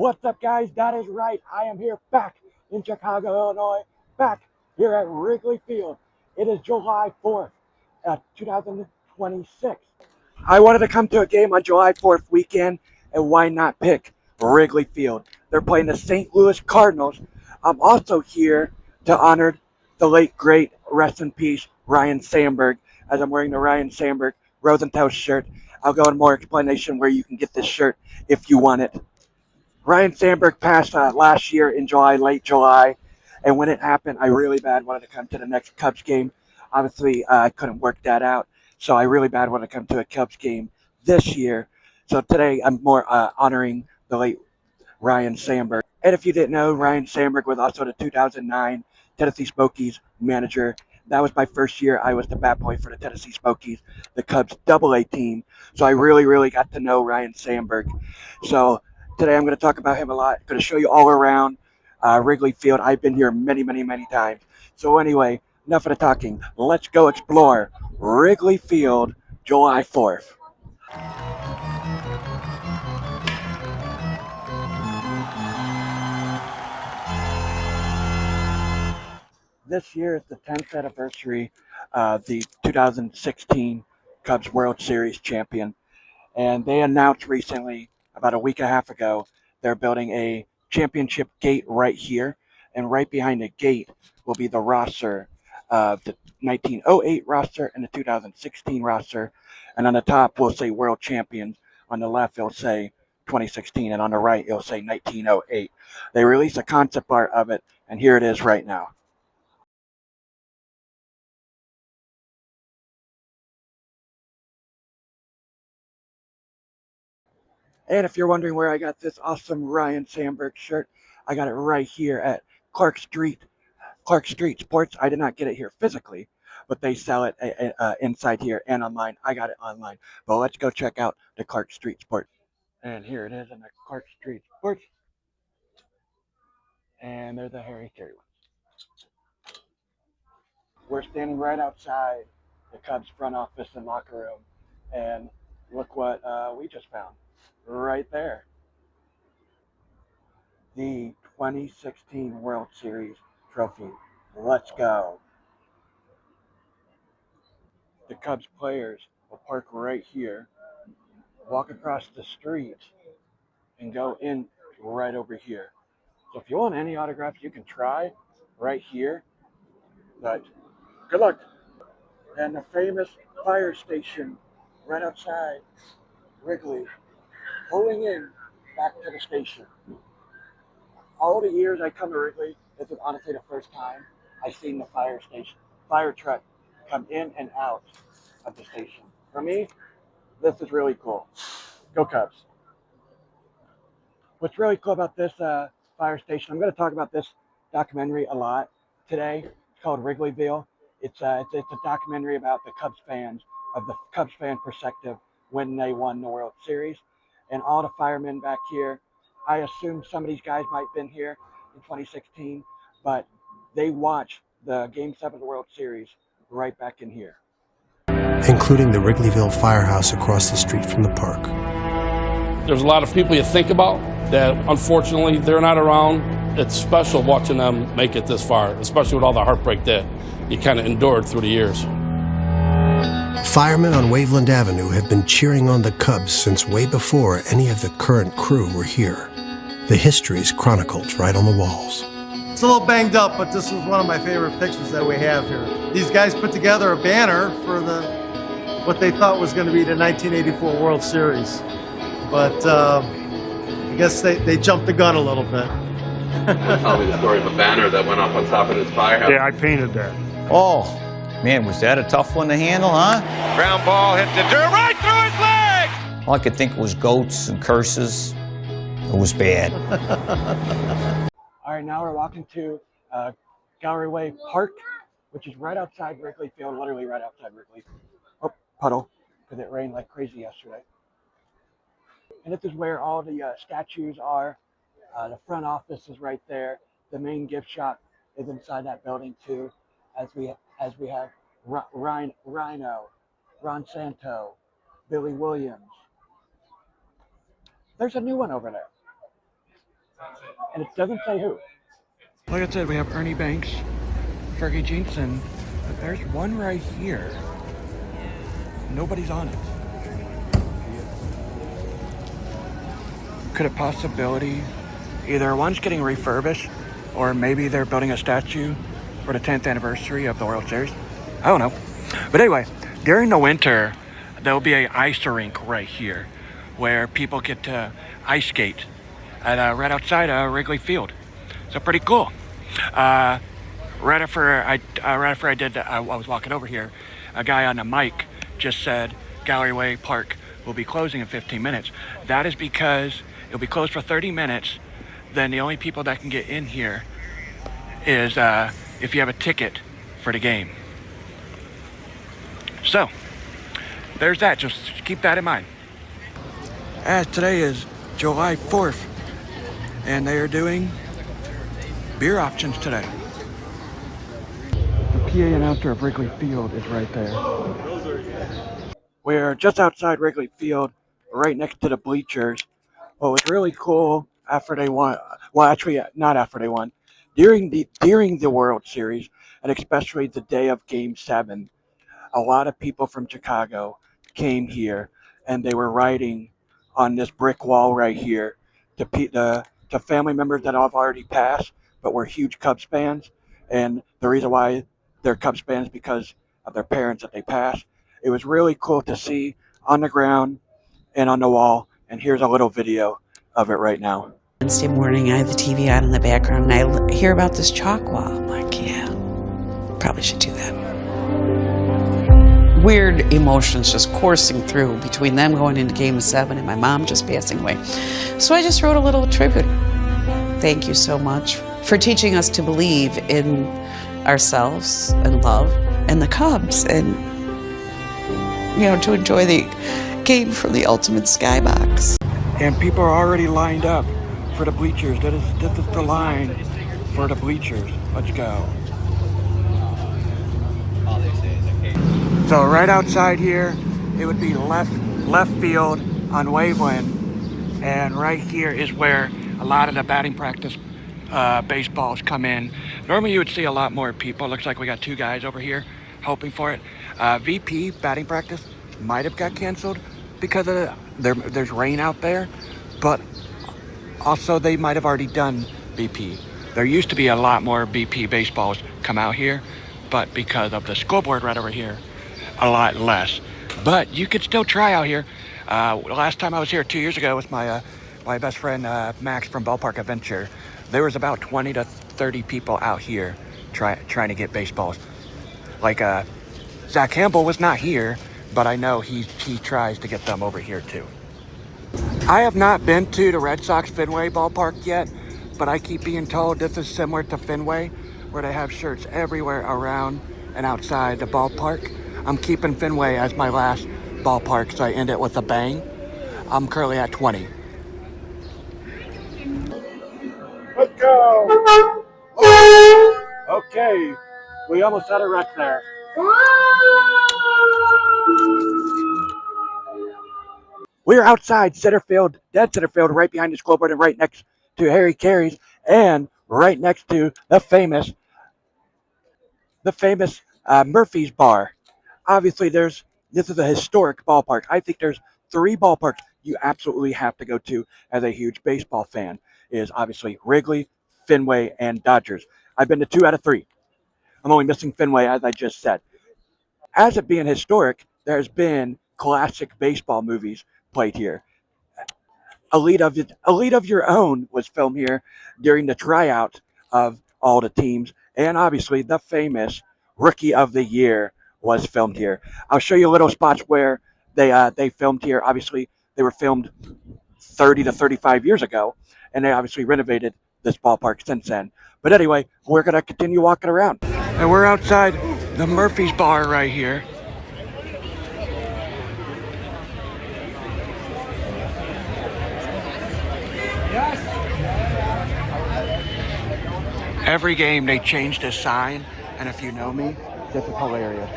What's up, guys? That is right. I am here back in Chicago, Illinois, back here at Wrigley Field. It is July 4th, 2026. I wanted to come to a game on July 4th weekend, and why not pick Wrigley Field? They're playing the St. Louis Cardinals. I'm also here to honor the late, great, rest in peace, Ryne Sandberg, as I'm wearing the Ryne Sandberg Rosenthal shirt. I'll go into more explanation where you can get this shirt if you want it. Ryne Sandberg passed last year in July, late July, and when it happened, I really bad wanted to come to the next Cubs game. Obviously, I couldn't work that out, so I really bad wanted to come to a Cubs game this year. So today, I'm more honoring the late Ryne Sandberg. And if you didn't know, Ryne Sandberg was also the 2009 Tennessee Smokies manager. That was my first year. I was the bat boy for the Tennessee Smokies, the Cubs AA team. So I really got to know Ryne Sandberg. So today I'm going to talk about him a lot. I'm going to show you all around Wrigley Field. I've been here many times. So anyway, enough of the talking. Let's go explore Wrigley Field, July 4th. This year is the 10th anniversary of the 2016 Cubs World Series champion. And they announced recently, about a week and a half ago, they're building a championship gate right here. And right behind the gate will be the roster of the 1908 roster and the 2016 roster. And on the top, we'll say world champions. On the left, it'll say 2016. And on the right, it'll say 1908. They released a concept art of it, and here it is right now. And if you're wondering where I got this awesome Ryne Sandberg shirt, I got it right here at Clark Street Sports. I did not get it here physically, but they sell it inside here and online. I got it online. But let's go check out the Clark Street Sports. And here it is in the Clark Street Sports. And there's the Harry Carey one. We're standing right outside the Cubs front office and locker room. And look what we just found right there. The 2016 World Series trophy. Let's go. The Cubs players will park right here, walk across the street, and go in right over here. So if you want any autographs, you can try right here. But good luck. And the famous fire station right outside Wrigley, pulling in back to the station. All the years I come to Wrigley, this is honestly the first time I've seen the fire truck come in and out of the station. For me, this is really cool. Go Cubs. What's really cool about this fire station, I'm going to talk about this documentary a lot today. It's called Wrigleyville. It's a documentary about the Cubs fans, of the Cubs fan perspective when they won the World Series. And all the firemen back here, I assume some of these guys might have been here in 2016, but they watched the Game 7 of the World Series right back in here. Including the Wrigleyville firehouse across the street from the park. There's a lot of people you think about that unfortunately they're not around. It's special watching them make it this far, especially with all the heartbreak that you kind of endured through the years. Firemen on Waveland Avenue have been cheering on the Cubs since way before any of the current crew were here. The history's chronicled right on the walls. It's a little banged up, but this was one of my favorite pictures that we have here. These guys put together a banner for what they thought was going to be the 1984 World Series. But I guess they jumped the gun a little bit. Tell me the story of a banner that went up on top of this firehouse. Yeah, I painted that. Oh, man, was that a tough one to handle, huh? Ground ball hit the dirt right through his leg! All I could think was goats and curses. It was bad. All right, now we're walking to Gallery Way Park, which is right outside Wrigley Field, literally right outside Wrigley. Oh, puddle, because it rained like crazy yesterday. And this is where all the statues are. The front office is right there. The main gift shop is inside that building too, as we have Rhino, Ron Santo, Billy Williams. There's a new one over there. And it doesn't say who. Like I said, we have Ernie Banks, Fergie Jeanson, but there's one right here. Nobody's on it. Could a possibility either one's getting refurbished or maybe they're building a statue for the 10th anniversary of the World Series? I don't know. But anyway, during the winter, there'll be an ice rink right here where people get to ice skate at right outside Wrigley Field. So pretty cool. Right after I was walking over here, a guy on the mic just said Gallery Way Park will be closing in 15 minutes. That is because it'll be closed for 30 minutes. Then the only people that can get in here is if you have a ticket for the game. So there's that. Just keep that in mind. As today is July 4th, and they are doing beer options today. The PA announcer of Wrigley Field is right there. We're just outside Wrigley Field, right next to the bleachers. What was really cool after they won, well, actually not after they won, during the World Series, and especially the day of Game 7, a lot of people from Chicago came here, and they were writing on this brick wall right here to family members that have already passed, but were huge Cubs fans. And the reason why they're Cubs fans is because of their parents that they passed. It was really cool to see on the ground and on the wall. And here's a little video of it right now. Wednesday morning, I have the TV on in the background, and I hear about this chalk wall. I'm like, yeah, probably should do that. Weird emotions just coursing through between them going into Game 7 and my mom just passing away. So I just wrote a little tribute. Thank you so much for teaching us to believe in ourselves and love and the Cubs, and, you know, to enjoy the game from the ultimate skybox. And people are already lined up for the bleachers. This is the line for the bleachers. Let's go. So right outside here, it would be left field on Waveland, and right here is where a lot of the batting practice baseballs come in. Normally you would see a lot more people. Looks like we got 2 guys over here hoping for it. VP batting practice might have got canceled because of there's rain out there, but also they might have already done BP. There used to be a lot more BP baseballs come out here, but because of the scoreboard right over here, a lot less. But you could still try out here. Last time I was here 2 years ago with my best friend Max from Ballpark Adventure, there was about 20 to 30 people out here trying to get baseballs. Like Zach Campbell was not here, but I know he tries to get them over here too. I have not been to the Red Sox Fenway ballpark yet, but I keep being told this is similar to Fenway, where they have shirts everywhere around and outside the ballpark. I'm keeping Fenway as my last ballpark, so I end it with a bang. I'm currently at 20. Let's go! Okay, we almost had a wreck there. We're outside center field, dead center field, right behind the scoreboard and right next to Harry Carey's, and right next to the famous Murphy's Bar. Obviously, this is a historic ballpark. I think there's 3 ballparks you absolutely have to go to as a huge baseball fan. Is obviously Wrigley, Fenway, and Dodgers. I've been to 2 out of 3. I'm only missing Fenway, as I just said. As it being historic, there's been classic baseball movies played here. Elite of Your Own was filmed here during the tryout of all the teams, and obviously the famous Rookie of the Year was filmed here. I'll show you little spots where they filmed here. Obviously, they were filmed 30 to 35 years ago, and they obviously renovated this ballpark since then. But anyway, we're going to continue walking around. And we're outside the Murphy's Bar right here. Every game they change the sign, and if you know me, this is hilarious.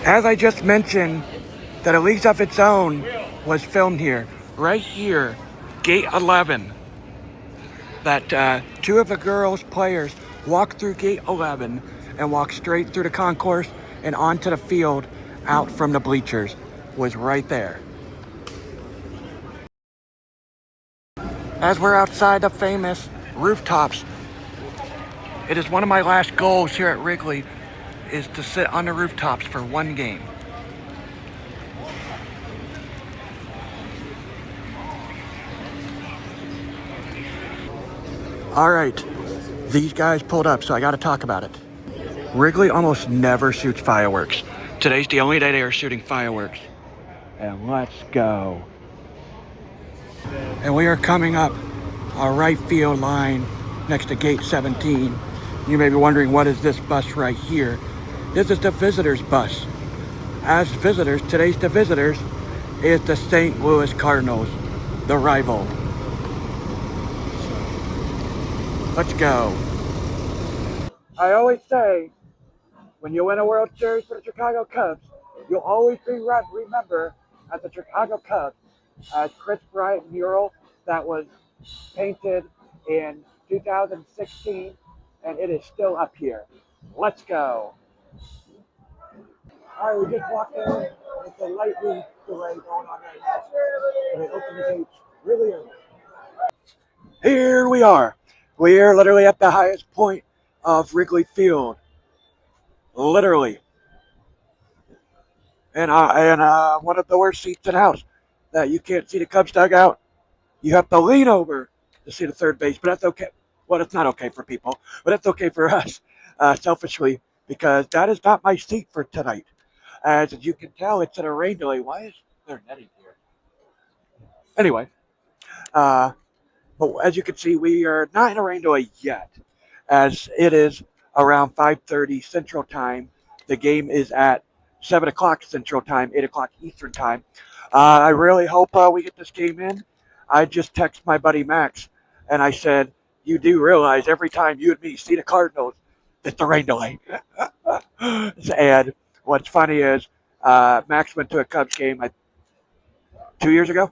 As I just mentioned, that A League of Its Own was filmed here. Right here, gate 11. That two of the girls' players walked through gate 11 and walked straight through the concourse and onto the field out from the bleachers was right there. As we're outside the famous rooftops, it is one of my last goals here at Wrigley is to sit on the rooftops for one game. All right, these guys pulled up, so I got to talk about it. Wrigley almost never shoots fireworks. Today's the only day they are shooting fireworks. And let's go. And we are coming up our right field line next to gate 17. You may be wondering, what is this bus right here? This is the visitors bus. As visitors, today's the visitors is the St. Louis Cardinals, the rival. Let's go. I always say, when you win a World Series for the Chicago Cubs, you'll always be remembered as the Chicago Cubs, as Chris Bryant mural that was painted in 2016, and it is still up here. Let's go. All right, we just walked in. It's a lightning delay going on right now. And they opened the gates really early. Here we are. We are literally at the highest point of Wrigley Field. Literally. And one of the worst seats in the house that you can't see the Cubs dugout. You have to lean over to see the third base, but that's okay. Well, it's not okay for people, but that's okay for us, selfishly, because that is not my seat for tonight. As you can tell, it's in a rain delay. Why is there netting here? Anyway, but as you can see, we are not in a rain delay yet, as it is around 5:30 Central Time. The game is at 7 o'clock Central Time, 8 o'clock Eastern Time. I really hope we get this game in. I just texted my buddy Max, and I said, you do realize every time you and me see the Cardinals, it's a rain delay. And what's funny is Max went to a Cubs game 2 years ago.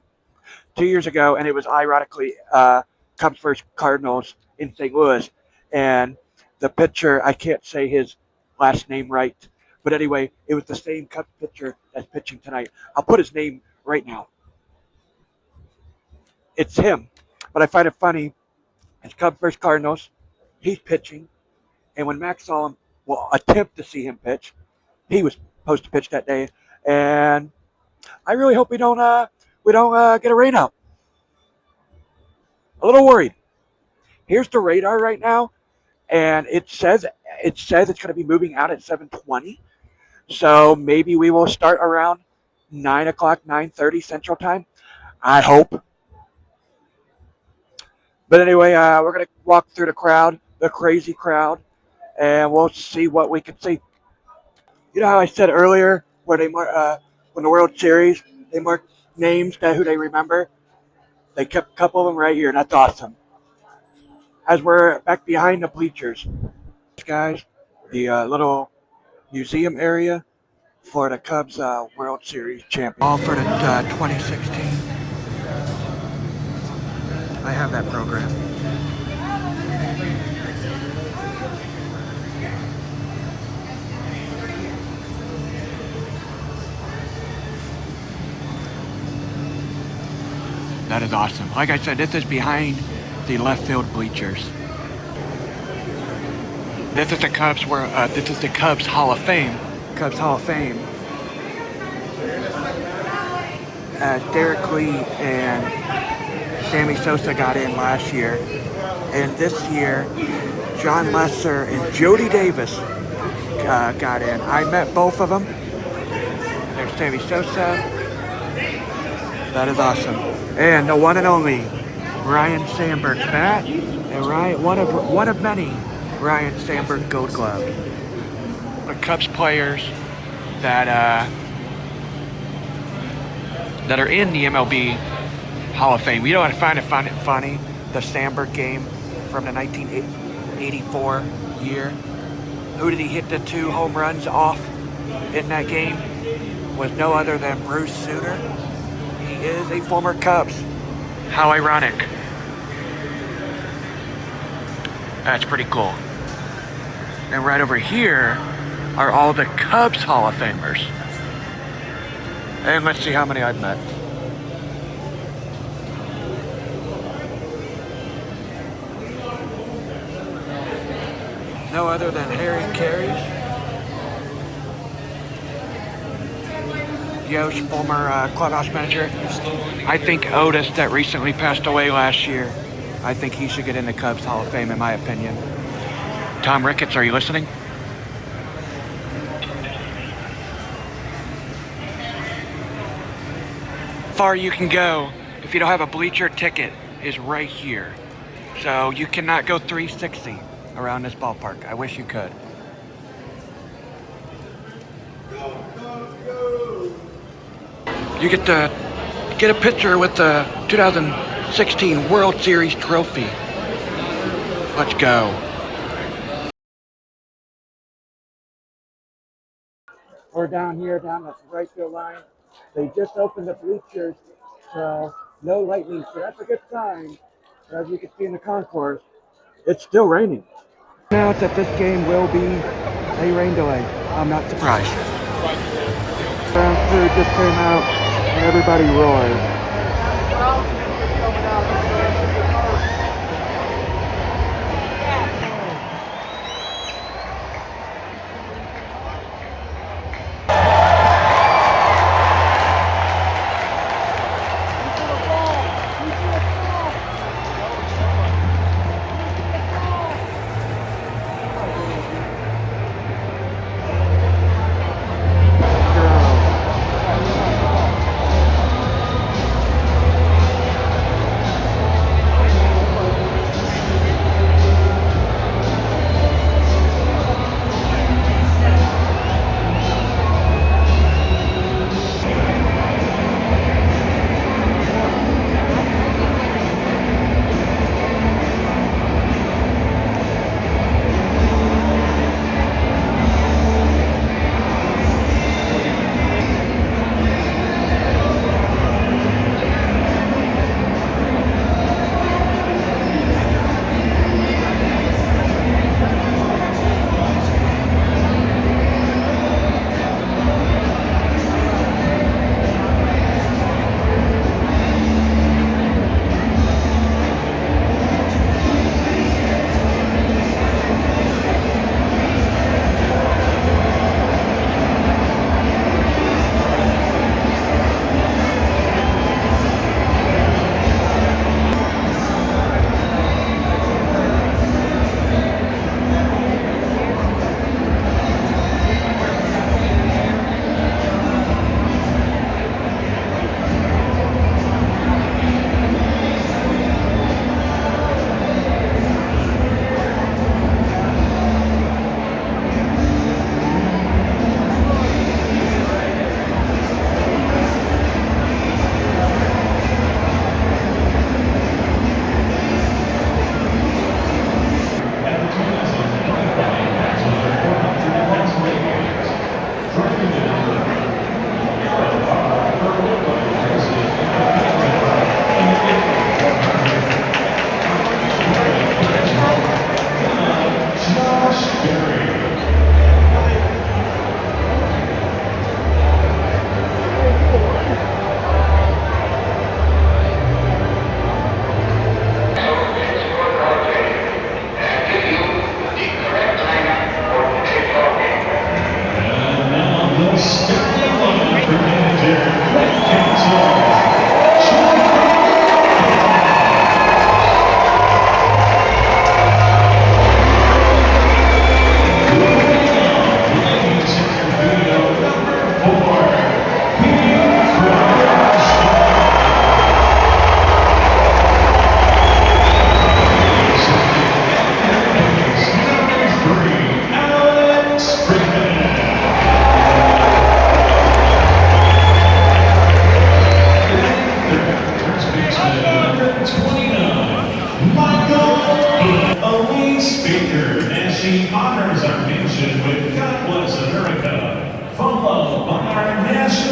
2 years ago, and it was ironically Cubs versus Cardinals in St. Louis. And the pitcher, I can't say his last name right, but anyway, it was the same Cubs pitcher that's pitching tonight. I'll put his name right now. It's him. But I find it funny. It's Cubs versus Cardinals. He's pitching. And when Max saw him, well, attempt to see him pitch, he was supposed to pitch that day. And I really hope we don't get a rain out. A little worried. Here's the radar right now, and it says it's going to be moving out at 7:20. So maybe we will start around 9 o'clock, 9:30 Central Time. I hope. But anyway, we're going to walk through the crowd, the crazy crowd, and we'll see what we can see. You know how I said earlier where they when the World Series, they mark names that who they remember? They kept a couple of them right here, and that's awesome. As we're back behind the bleachers, guys, the little museum area for the Cubs World Series champion. All for the 2016. I have that program. That is awesome. Like I said, this is behind the left field bleachers. This is the Cubs this is the Cubs Hall of Fame. Cubs Hall of Fame. Derek Lee and Sammy Sosa got in last year. And this year, John Lesser and Jody Davis got in. I met both of them. There's Sammy Sosa. That is awesome. And the one and only Ryne Sandberg bat, and Ryan, one of many Ryne Sandberg Gold Glove. The Cubs players that are in the MLB Hall of Fame. You know, I find it funny, the Sandberg game from the 1984 year. Who did he hit the 2 home runs off in that game? was no other than Bruce Sutter. He is a former Cubs. How ironic. That's pretty cool. And right over here are all the Cubs Hall of Famers. And let's see how many I've met. No other than Harry Carey, Yosh, former clubhouse manager. I think Otis, that recently passed away last year, I think he should get in the Cubs Hall of Fame, in my opinion. Tom Ricketts, are you listening? Far you can go if you don't have a bleacher ticket is right here. So you cannot go 360 around this ballpark. I wish you could. You get to get a picture with the 2016 World Series trophy. Let's go. We're down here, down the right field line. They just opened the bleachers, so no lightning, so that's a good sign. As you can see in the concourse, it's still raining. Now that this game will be a rain delay. I'm not surprised. Ground crew just came out and everybody roared. She honors our nation with God Bless America, followed by our national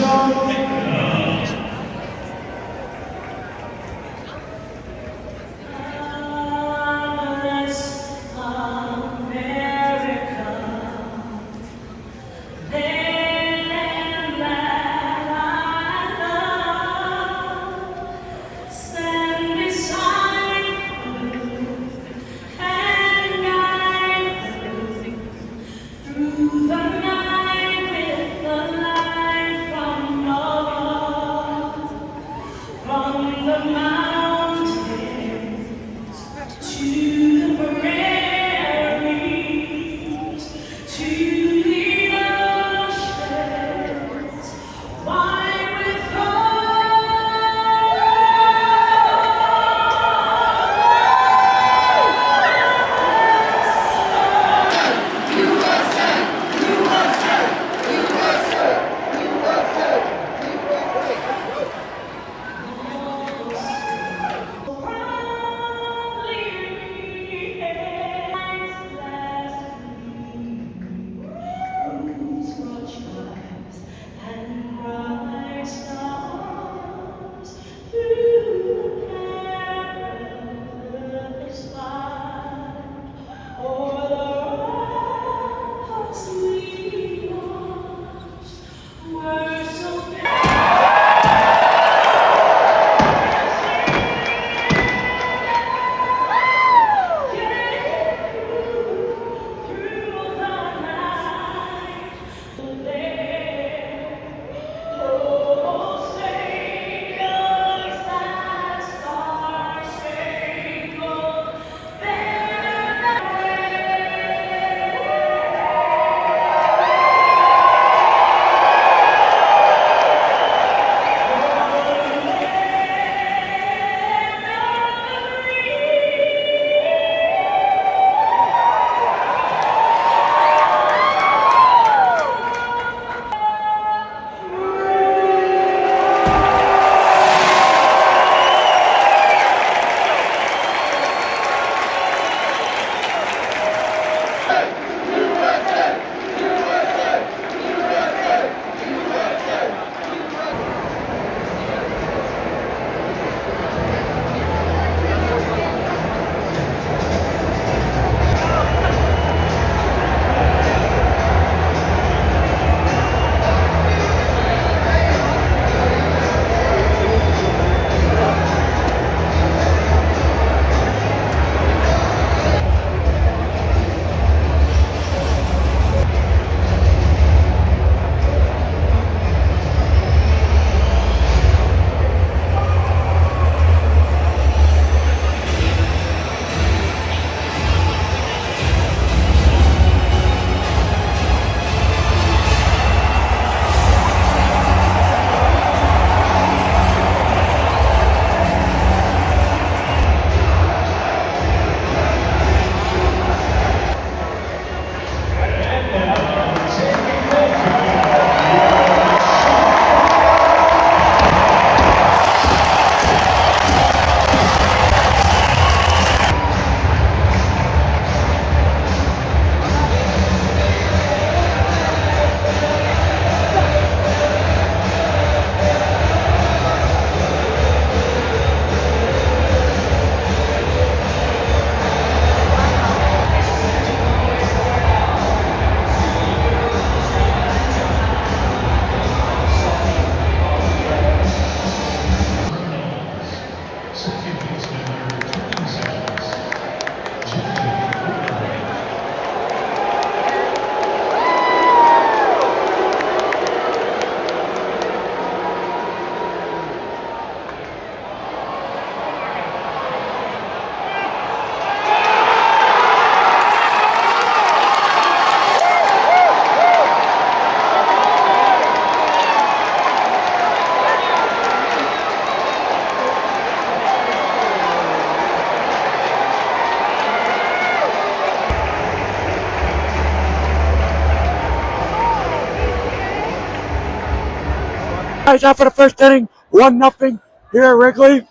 Guys, after the first inning, 1-0 here at Wrigley.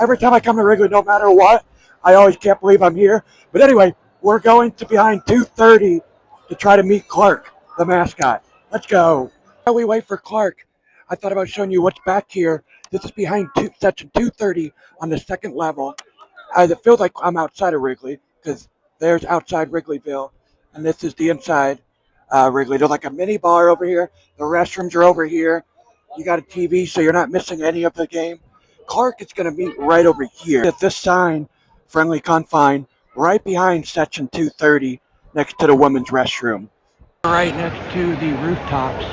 Every time I come to Wrigley, no matter what, I always can't believe I'm here. But anyway, we're going to behind 230 to try to meet Clark, the mascot. Let's go. While we wait for Clark, I thought about showing you what's back here. This is behind section 230 on the second level. It feels like I'm outside of Wrigley because there's outside Wrigleyville, and this is the inside Wrigley. There's like a mini bar over here. The restrooms are over here. You got a TV, so you're not missing any of the game. Clark is going to meet right over here. At this sign, friendly confine, right behind section 230, next to the women's restroom. Right next to the rooftops.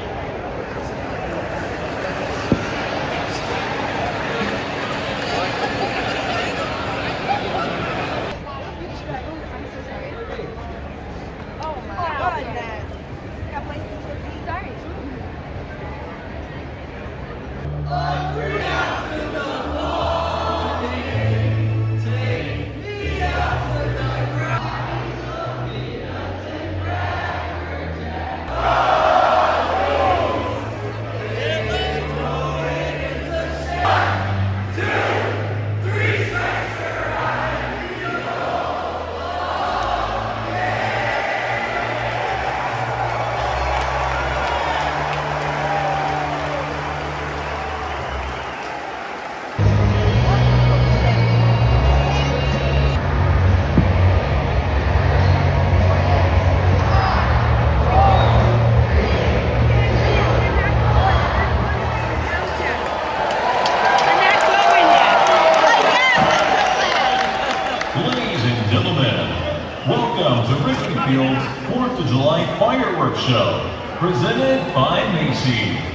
Welcome to Wrigley Field's 4th of July fireworks show, presented by Macy's.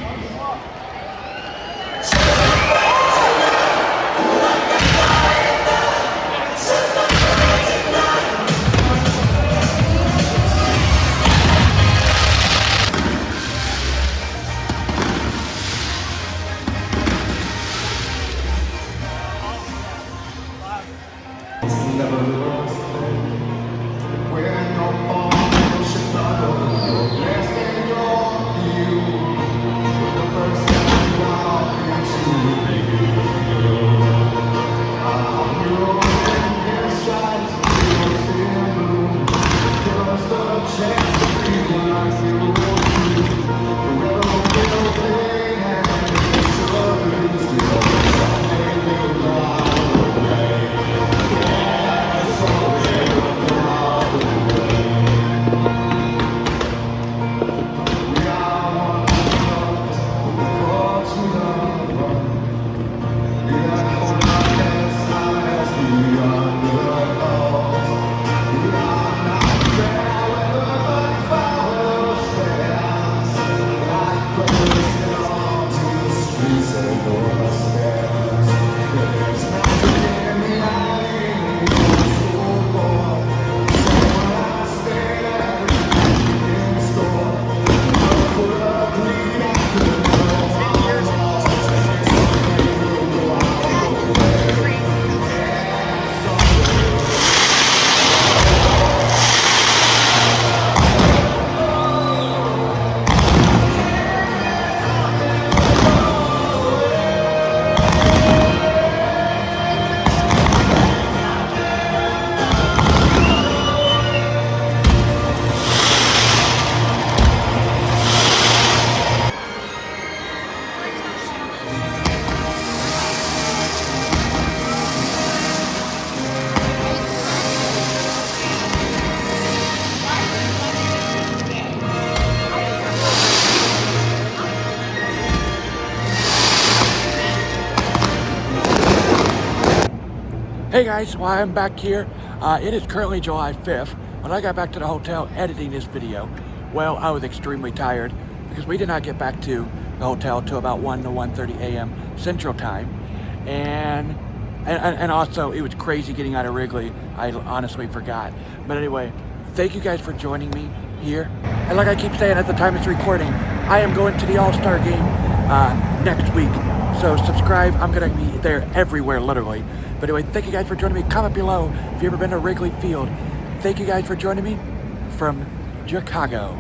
Hey guys, well, I'm back here. It is currently July 5th. When I got back to the hotel editing this video, well, I was extremely tired because we did not get back to the hotel till about 1 to 1:30 a.m. Central Time. And also, it was crazy getting out of Wrigley. I honestly forgot. But anyway, thank you guys for joining me here. And like I keep saying at the time it's recording, I am going to the All-Star game next week. So subscribe. I'm going to be there everywhere, literally. But anyway, thank you guys for joining me. Comment below if you've ever been to Wrigley Field. Thank you guys for joining me from Chicago.